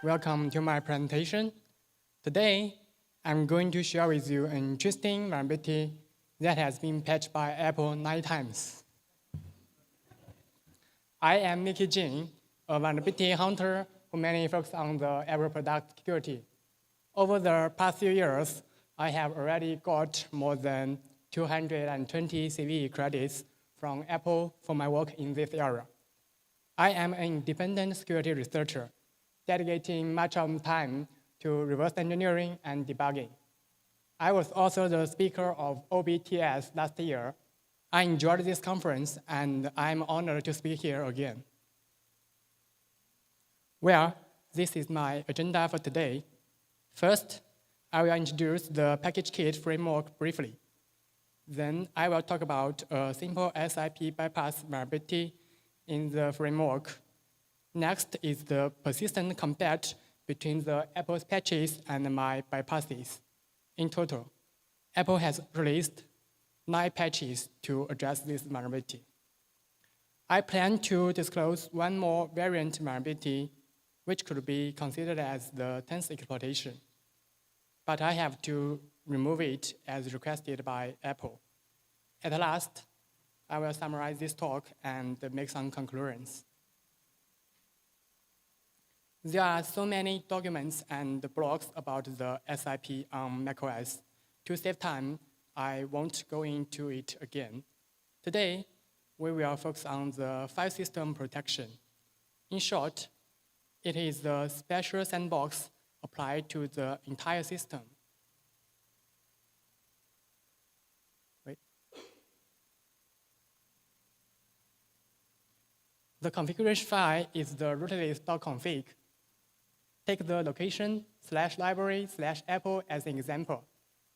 Welcome to my presentation. Today, I'm going to share with you an interesting vulnerability that has been patched by Apple 9 times. I am Mickey Jin, a vulnerability hunter who mainly focuses on the Apple product security. Over the past few years, I have already got more than 220 CVE credits from Apple for my work in this area. I am an independent security researcher, dedicating much of my time to reverse engineering and debugging. I was also the speaker of OBTS last year. I enjoyed this conference, and I'm honored to speak here again. Well, this is my agenda for today. First, I will introduce the PackageKit framework briefly. Then I will talk about a simple SIP bypass vulnerability in the framework. Next is the persistent combat between the Apple's patches and my bypasses. In total, Apple has released 9 patches to address this vulnerability. I plan to disclose one more variant vulnerability, which could be considered as the 10th exploitation. But I have to remove it as requested by Apple. At last, I will summarize this talk and make some conclusions. There are so many documents and blogs about the SIP on macOS. To save time, I won't go into it again. Today, we will focus on the file system protection. In short, it is the special sandbox applied to the entire system. The configuration file is the rootless.config. Take the location /library/Apple as an example.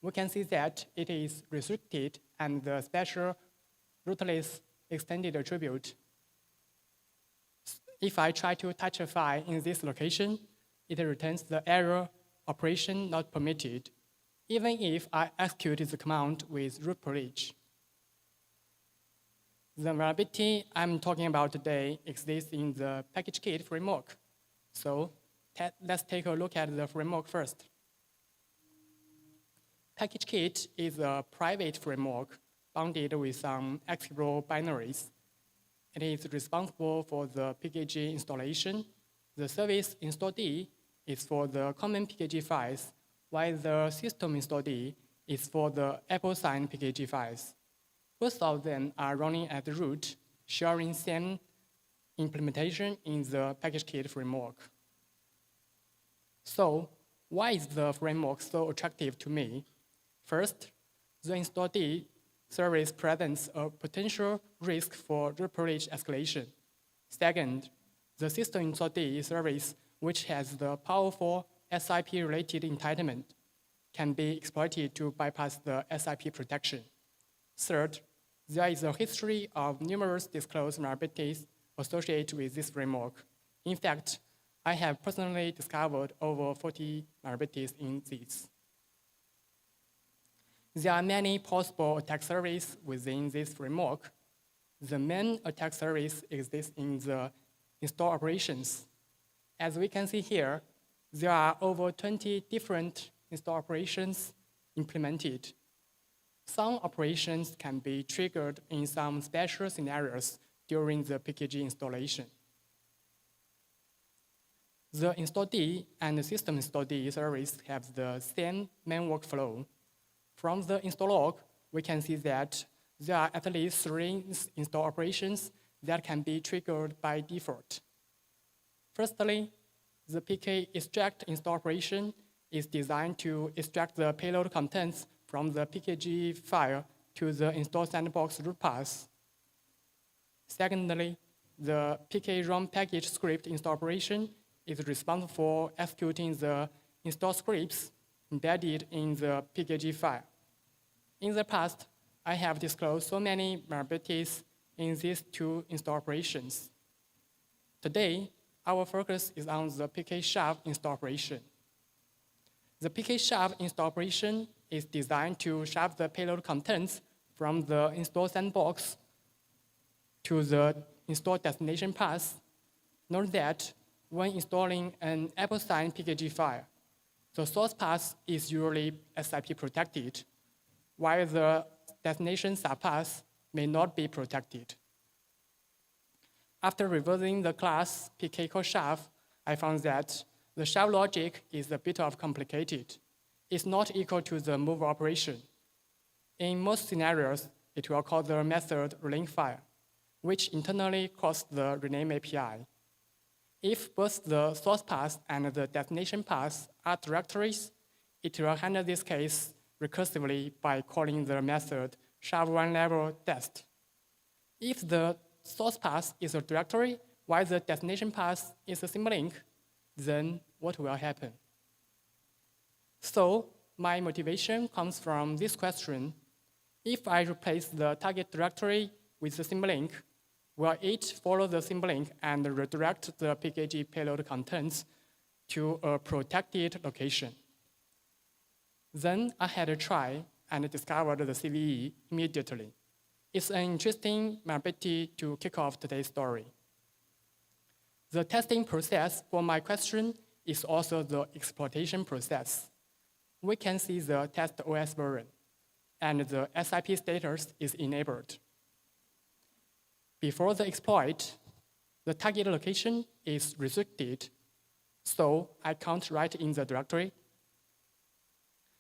We can see that it is restricted and the special rootless extended attribute. If I try to touch a file in this location, it returns the error operation not permitted, even if I execute the command with root privilege. The vulnerability I'm talking about today exists in the PackageKit framework. So let's take a look at the framework first. PackageKit is a private framework bounded with some executable binaries. It is responsible for the PKG installation. The service install-d is for the common PKG files, while the system install-d is for the Apple-signed PKG files. Both of them are running at the root, sharing same implementation in the PackageKit framework. So, why is the framework so attractive to me? First, the install-d service presents a potential risk for root privilege escalation. Second, the system install-d service, which has the powerful SIP-related entitlement, can be exploited to bypass the SIP protection. Third, there is a history of numerous disclosed vulnerabilities associated with this framework. In fact, I have personally discovered over 40 vulnerabilities in this. There are many possible attack surfaces within this framework. The main attack surface exists in the install operations. As we can see here, there are over 20 different install operations implemented. Some operations can be triggered in some special scenarios during the PKG installation. The install-d and the system install-d service have the same main workflow. From the install log, we can see that there are at least 3 install operations that can be triggered by default. Firstly, the pk extract install operation is designed to extract the payload contents from the PKG file to the install sandbox root path. Secondly, the pk run package script install operation is responsible for executing the install scripts embedded in the PKG file. In the past, I have disclosed so many vulnerabilities in these 2 install operations. Today, our focus is on the pk-shove install operation. The pk-shove install operation is designed to shove the payload contents from the install sandbox to the install destination path. Note that when installing an Apple-signed PKG file, the source path is usually SIP protected, while the destination subpath may not be protected. After reversing the class pk called shav, I found that the shav logic is a bit of complicated. It's not equal to the move operation. In most scenarios, it will call the method link file, which internally calls the rename API. If both the source path and the destination path are directories, it will handle this case recursively by calling the method shav1level_dest. If the source path is a directory while the destination path is a symlink, then what will happen? So my motivation comes from this question. If I replace the target directory with the symlink, will it follow the symlink and redirect the PKG payload contents to a protected location? Then I had a try and discovered the CVE immediately. It's an interesting malability to kick off today's story. The testing process for my question is also the exploitation process. We can see the test OS version, and the SIP status is enabled. Before the exploit, the target location is restricted, so I can't write in the directory.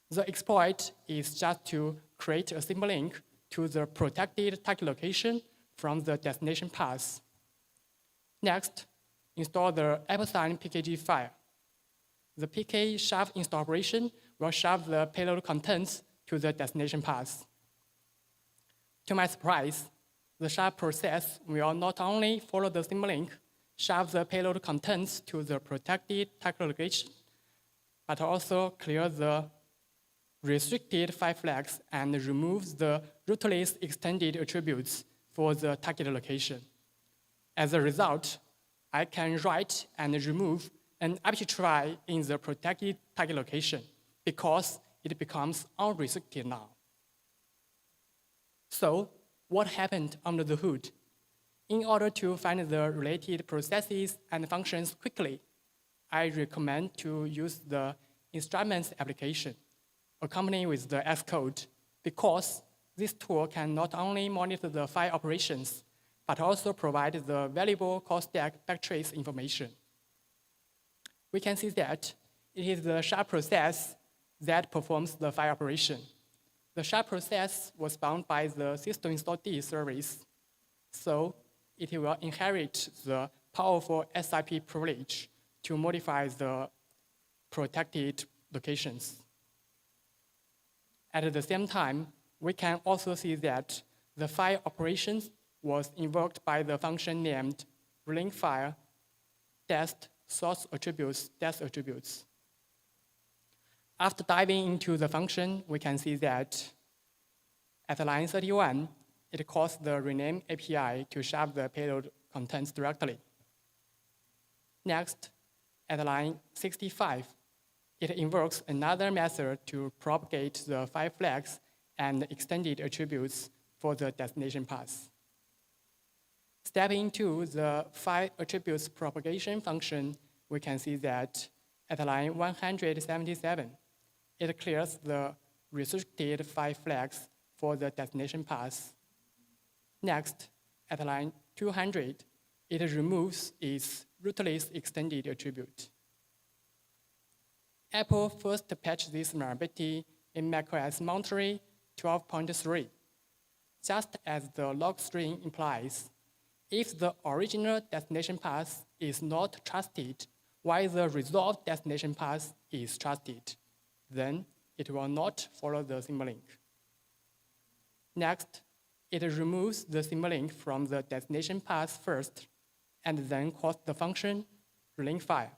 The exploit is just to create a symlink to the protected target location from the destination path. Next, install the Apple-signed PKG file. The pk shav install operation will shove the payload contents to the destination path. To my surprise, the shav process will not only follow the symlink, shove the payload contents to the protected target location, but also clear the restricted file flags and removes the rootless extended attributes for the target location. As a result, I can write and remove an arbitrary in the protected target location because it becomes unrestricted now. So what happened under the hood? In order to find the related processes and functions quickly, I recommend to use the instruments application accompanied with the Xcode, because this tool can not only monitor the file operations, but also provide the valuable call stack backtrace information. We can see that it is the SHA process that performs the file operation. The SHA process was bound by the system install_d service, so it will inherit the powerful SIP privilege to modify the protected locations. At the same time, we can also see that the file operations was invoked by the function named link file dest source attributes dest attributes. After diving into the function, we can see that at line 31, it calls the rename API to shove the payload contents directly. Next, at line 65, it invokes another method to propagate the file flags and extended attributes for the destination path. Stepping into the file attributes propagation function, we can see that at line 177, it clears the restricted file flags for the destination path. Next, at line 200, it removes its rootless extended attribute. Apple first patched this vulnerability in macOS Monterey 12.3. Just as the log string implies, if the original destination path is not trusted, while the resolved destination path is trusted, then it will not follow the symlink. Next, it removes the symlink from the destination path first, and then calls the function link file.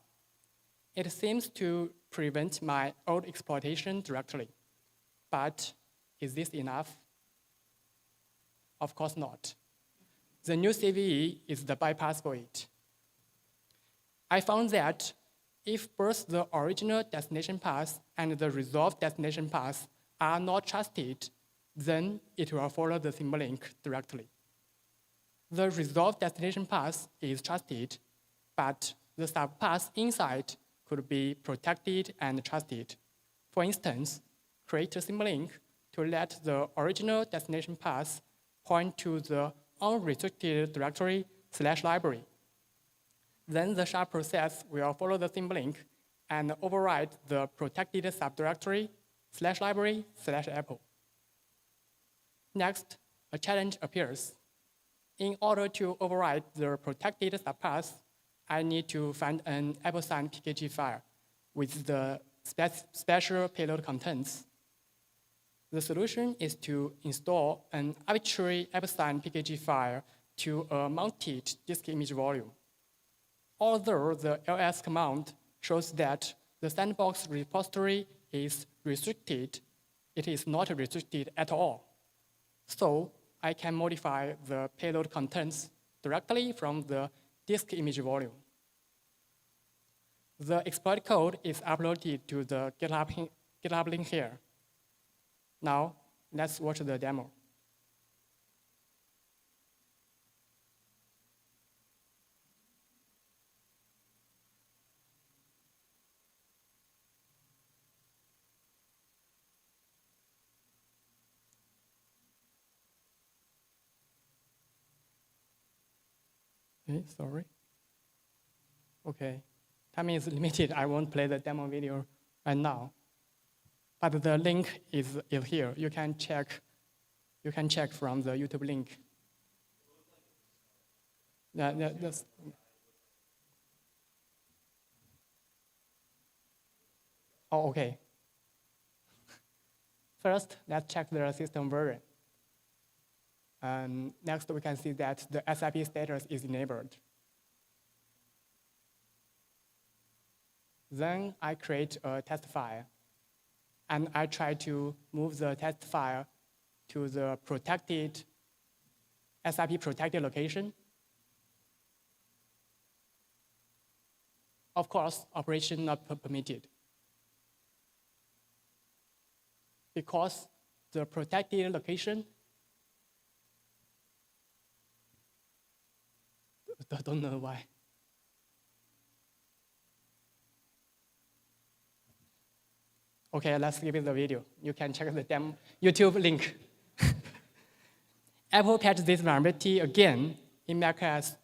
It seems to prevent my old exploitation directly. But is this enough? Of course not. The new CVE is the bypass for it. I found that if both the original destination path and the resolved destination path are not trusted, then it will follow the symlink directly. The resolved destination path is trusted, but the subpath inside could be protected and trusted. For instance, create a symlink to let the original destination path point to the unrestricted directory /library. Then the SHA process will follow the symlink and override the protected subdirectory /library/Apple. Next, a challenge appears. In order to override the protected subpath, I need to find an Apple-signed PKG file with the special payload contents. The solution is to install an arbitrary Apple-signed PKG file to a mounted disk image volume. Although the ls command shows that the Sandbox repository is restricted, it is not restricted at all. So I can modify the payload contents directly from the disk image volume. The exploit code is uploaded to the GitHub link here. Now, let's watch the demo. Okay, sorry. Okay, time is limited. I won't play the demo video right now. But the link is here. You can check from the YouTube link. That's, oh, okay. First, let's check the system version. Next, we can see that the SIP status is enabled. Then I create a test file, and I try to move the test file to the protected, SIP protected location. Of course, operation not permitted. Because the protected location, I don't know why. Okay, let's skip the video. You can check the demo YouTube link. Apple patched this vulnerability again in macOS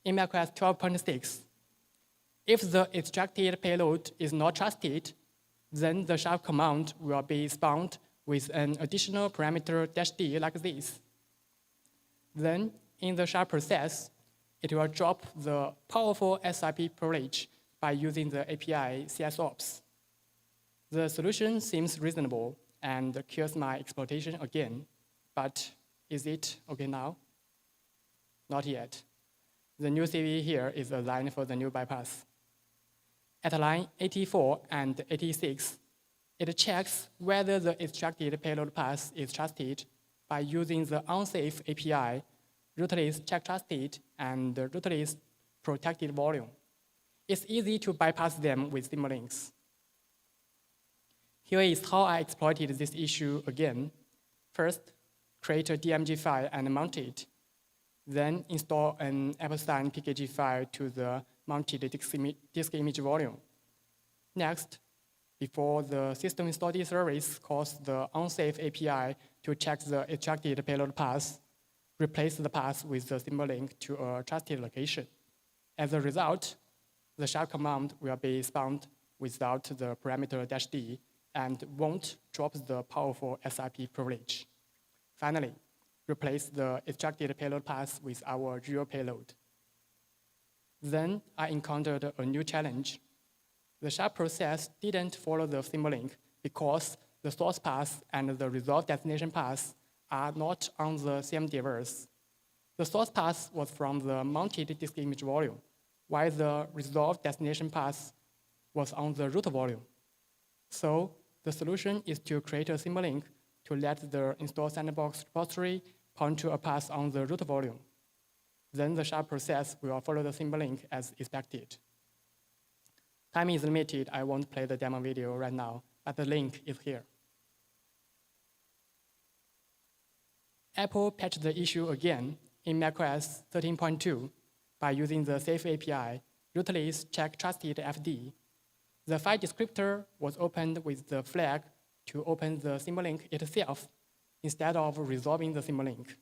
12.6. If the extracted payload is not trusted, then the SHA command will be spawned with an additional parameter -d like this. Then, in the SHA process, it will drop the powerful SIP privilege by using the API CSOps. The solution seems reasonable and cures my exploitation again, but is it okay now? Not yet. The new CVE here is aligned for the new bypass. At line 84 and 86, it checks whether the extracted payload path is trusted by using the unsafe API, rootless check trusted, and rootless protected volume. It's easy to bypass them with symlinks. Here is how I exploited this issue again. First, create a DMG file and mount it. Then install an Apple-signed PKG file to the mounted disk image volume. Next, before the system installed service calls the unsafe API to check the extracted payload path, replace the path with the symlink to a trusted location. As a result, the SHA command will be spawned without the parameter -d and won't drop the powerful SIP privilege. Finally, replace the extracted payload path with our real payload. Then I encountered a new challenge. The SHA process didn't follow the symlink because the source path and the resolved destination path are not on the same device. The source path was from the mounted disk image volume, while the resolved destination path was on the root volume. So the solution is to create a symlink to let the install Sandbox repository point to a path on the root volume. Then the SHA process will follow the symlink as expected. Time is limited. I won't play the demo video right now, but the link is here. Apple patched the issue again in macOS 13.2 by using the safe API, rootless check trusted FD. The file descriptor was opened with the flag to open the symbolink itself instead of resolving the symbolink.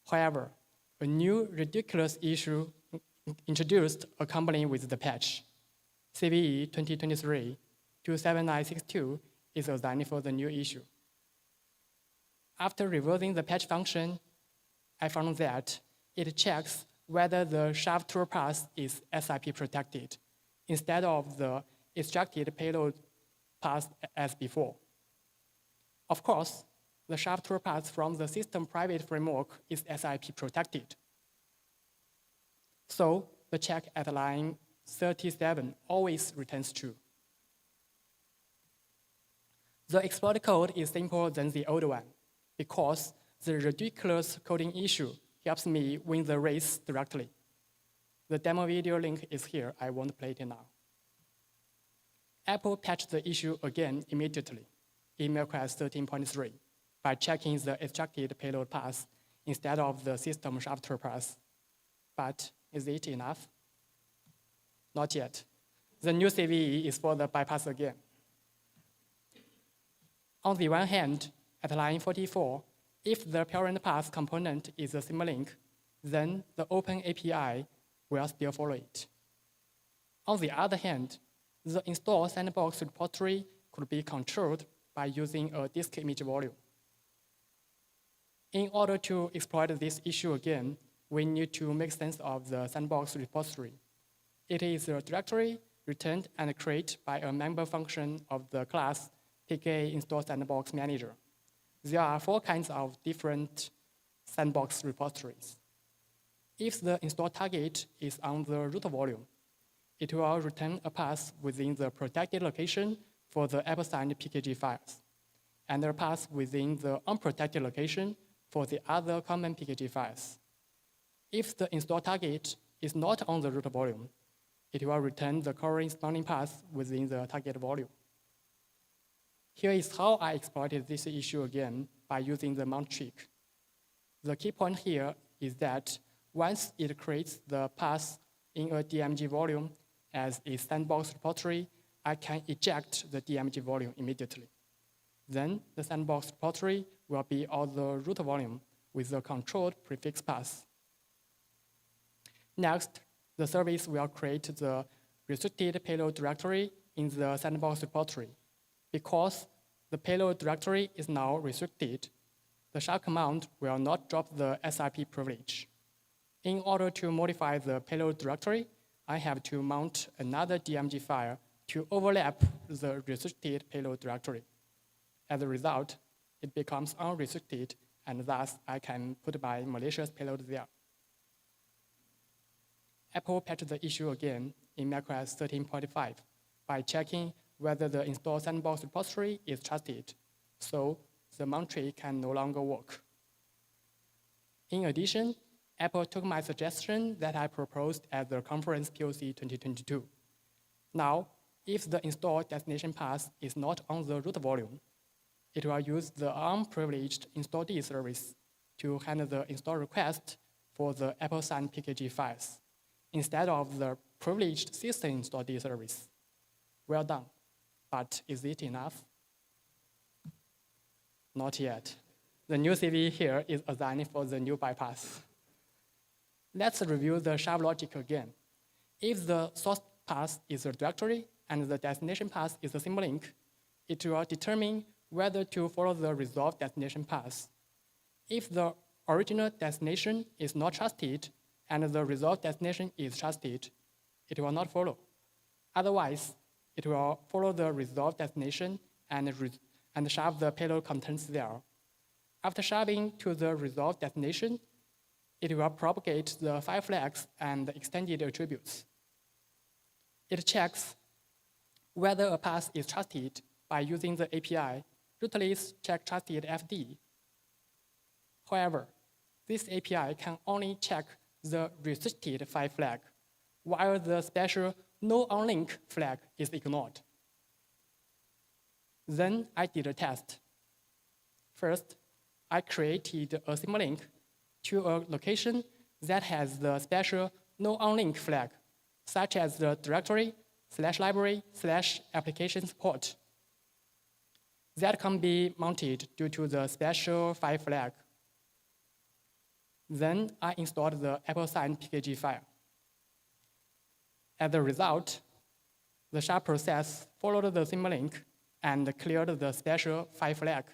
However, a new ridiculous issue introduced accompanying with the patch. CVE-2023-42853 is assigned for the new issue. After reversing the patch function, I found that it checks whether the shaft toolpath is SIP protected instead of the extracted payload path as before. Of course, the shaft toolpath from the system private framework is SIP protected. So the check at line 37 always returns true. The exploit code is simpler than the old one because the ridiculous coding issue helps me win the race directly. The demo video link is here. I won't play it now. Apple patched the issue again immediately in macOS 13.3 by checking the extracted payload path instead of the system shaft path. But is it enough? Not yet. The new CVE is for the bypass again. On the one hand, at line 44, if the parent path component is a symbolink, then the open API will still follow it. On the other hand, the install Sandbox repository could be controlled by using a disk image volume. In order to exploit this issue again, we need to make sense of the Sandbox repository. It is a directory returned and created by a member function of the class pk install Sandbox manager. There are 4 kinds of different Sandbox repositories. If the install target is on the root volume, it will return a path within the protected location for the Apple-signed PKG files, and a path within the unprotected location for the other common PKG files. If the install target is not on the root volume, it will return the corresponding path within the target volume. Here is how I exploited this issue again by using the mount trick. The key point here is that once it creates the path in a DMG volume as a Sandbox repository, I can eject the DMG volume immediately. Then the Sandbox repository will be on the root volume with the controlled prefix path. Next, the service will create the restricted payload directory in the Sandbox repository. Because the payload directory is now restricted, the shell command will not drop the SIP privilege. In order to modify the payload directory, I have to mount another DMG file to overlap the restricted payload directory. As a result, it becomes unrestricted, and thus I can put my malicious payload there. Apple patched the issue again in macOS 13.5 by checking whether the install Sandbox repository is trusted, so the mount tree can no longer work. In addition, Apple took my suggestion that I proposed at the conference POC 2022. Now, if the install destination path is not on the root volume, it will use the unprivileged install-d service to handle the install request for the Apple-signed PKG files, instead of the privileged system install-d service. Well done, but is it enough? Not yet. The new CVE here is assigned for the new bypass. Let's review the sharp logic again. If the source path is a directory and the destination path is a symbolink, it will determine whether to follow the resolved destination path. If the original destination is not trusted and the resolved destination is trusted, it will not follow. Otherwise, it will follow the resolved destination and shove the payload contents there. After shoving to the resolved destination, it will propagate the file flags and extended attributes. It checks whether a path is trusted by using the API rootless check trusted FD. However, this API can only check the restricted file flag, while the special no unlink flag is ignored. Then I did a test. First, I created a symlink to a location that has the special no-onlink flag, such as the directory /library/application support. That can be mounted due to the special file flag. Then I installed the Apple-signed PKG file. As a result, the SHA process followed the symlink and cleared the special file flag.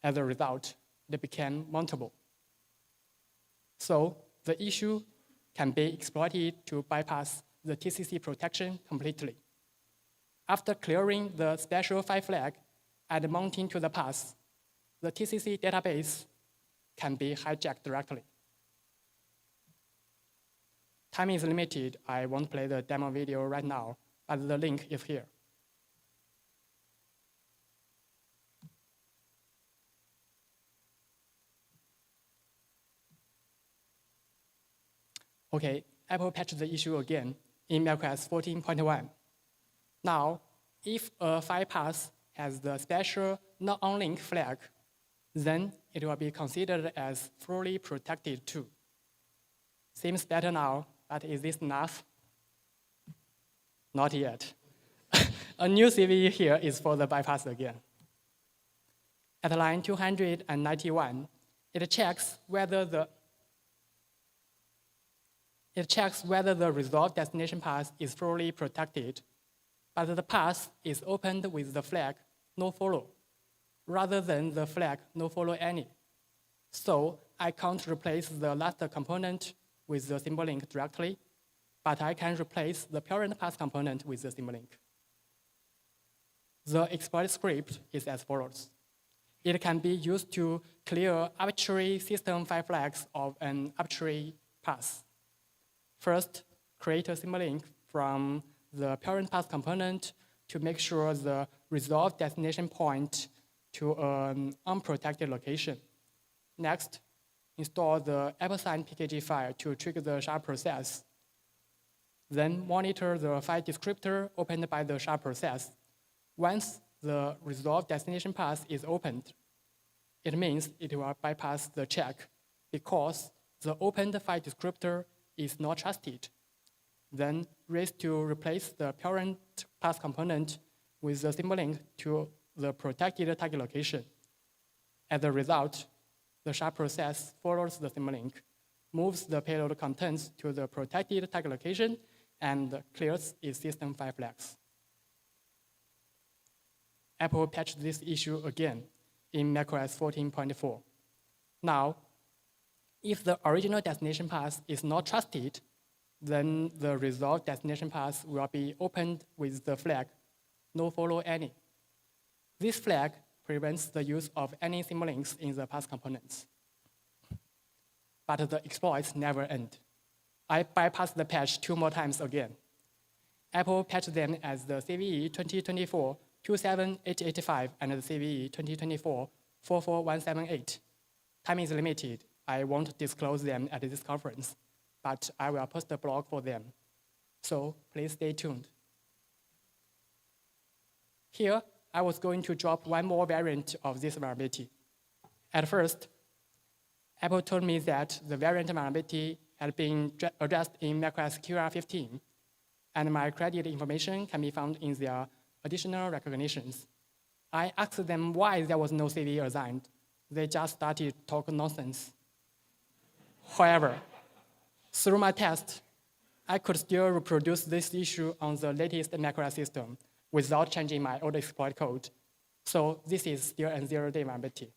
As a result, it became mountable. So the issue can be exploited to bypass the TCC protection completely. After clearing the special file flag and mounting to the path, the TCC database can be hijacked directly. Time is limited. I won't play the demo video right now, but the link is here. Okay, Apple patched the issue again in macOS 14.1. Now, if a file path has the special not-on-link flag, then it will be considered as fully protected too. Seems better now, but is this enough? Not yet. A new CVE here is for the bypass again. At line 291, it checks whether the resolved destination path is fully protected, but the path is opened with the flag nofollow, rather than the flag nofollow any. So I can't replace the last component with the symlink directly, but I can replace the parent path component with the symlink. The exploit script is as follows. It can be used to clear arbitrary system file flags of an arbitrary path. First, create a symlink from the parent path component to make sure the resolved destination point to an unprotected location. Next, install the Apple-signed PKG file to trigger the SHA process. Then monitor the file descriptor opened by the SHA process. Once the resolved destination path is opened, it means it will bypass the check because the opened file descriptor is not trusted. Then race to replace the parent path component with the symlink to the protected target location. As a result, the SHA process follows the symlink, moves the payload contents to the protected target location, and clears its system file flags. Apple patched this issue again in macOS 14.4. Now, if the original destination path is not trusted, then the resolved destination path will be opened with the flag nofollow any. This flag prevents the use of any symlinks in the path components. But the exploits never end. I bypassed the patch 2 more times again. Apple patched them as the CVE-2024-23275 and the CVE-2024-42853. Time is limited. I won't disclose them at this conference, but I will post a blog for them. So please stay tuned. Here, I was going to drop one more variant of this vulnerability. At first, Apple told me that the variant vulnerability had been addressed in macOS QR 15, and my credit information can be found in their additional recognitions. I asked them why there was no CVE assigned. They just started talking nonsense. However, through my test, I could still reproduce this issue on the latest macOS system without changing my old exploit code. So this is still a zero-day vulnerability.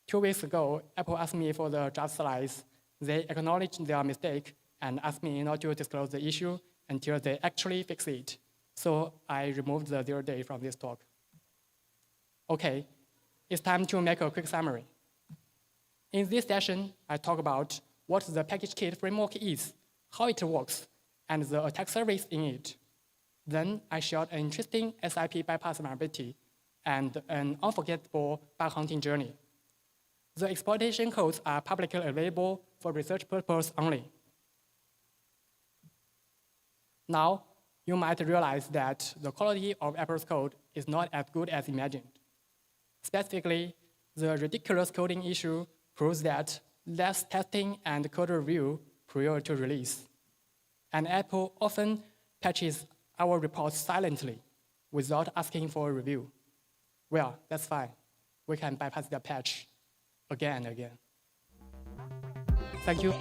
2 weeks ago, Apple asked me for the draft slides. They acknowledged their mistake and asked me not to disclose the issue until they actually fix it. So I removed the 0 day from this talk. Okay, it's time to make a quick summary. In this session, I talk about what the PackageKit framework is, how it works, and the attack service in it. Then I shared an interesting SIP bypass vulnerability and an unforgettable bug hunting journey. The exploitation codes are publicly available for research purposes only. Now, you might realize that the quality of Apple's code is not as good as imagined. Specifically, The ridiculous coding issue proves that less testing and code review prior to release. And Apple often patches our reports silently without asking for a review. Well, that's fine. We can bypass the patch again and again. Thank you.